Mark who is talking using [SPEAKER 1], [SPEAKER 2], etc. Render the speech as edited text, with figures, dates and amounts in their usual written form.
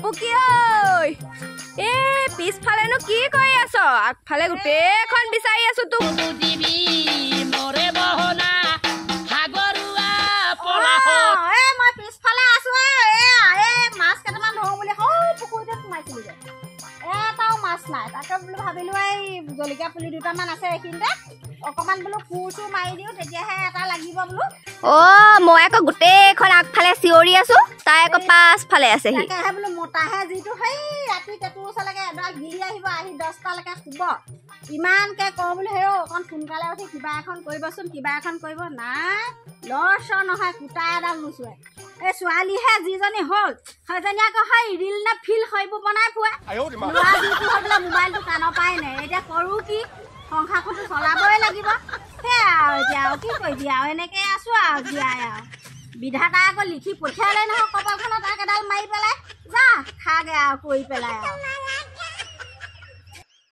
[SPEAKER 1] পপুকি ঐ এ পিছফালেনো কি কৰি আছ আগফালে গোটেইখন বিচাৰি আছো তোক
[SPEAKER 2] মৰে বহনা সাগৰুৱা পলাহ
[SPEAKER 3] এ মই পিছফালে আছো এ মাছ কেইটামান ধৰো বুলি পুখুৰীতে সোমাইছিলো যে এটাও মাছ নাই তাকে বোলো ভাবিলো এই জলকীয়া পুলি দুটামান আছে এইখিনিতে অকমান বোলো কোৰ মাৰি দিওঁ তেতিয়াহে এটা লাগিব বোলো
[SPEAKER 1] মই আকৌ গোটেইখন আগফালে চিঞৰি আছো তাই আকৌ পাছফালে আছেহি
[SPEAKER 3] তাকেহে বোলো মতাহে যিটো সেই ৰাতি টেটুৰ ওচৰলৈকে এডাল গিলি আহিব আহি 10টালৈকে শুব ইমানকে কওঁ বোলো সেই অকণ সোনকালে উঠি কিবা এখন কৰিবচোন কিবা এখন কৰিব নাই লৰচৰ নহয় কুটা এডাল নোচোৱে এই ছোৱালীহে যিজনী হ'ল সেইজনী আকৌ হয় ৰিল নে ফিল হয়বোৰ বনাই ফুৱে ল'ৰা যিটো হৈ বোলে মোবাইলটো কাণৰ পাই নাই এতিয়া কৰোঁ কি সংসাৰখনটো চলাবই লাগিব সেয়া আৰু এতিয়া আৰু কি কৰিবি আৰু এনেকে আছো আৰু জীয়াই আৰু বিধাতা আকৌ লিখি পঠিয়ালে নহয় কপালখনত তাক এডাল মাৰি পেলাই যা খাগে আৰু কৰি পেলাই আৰু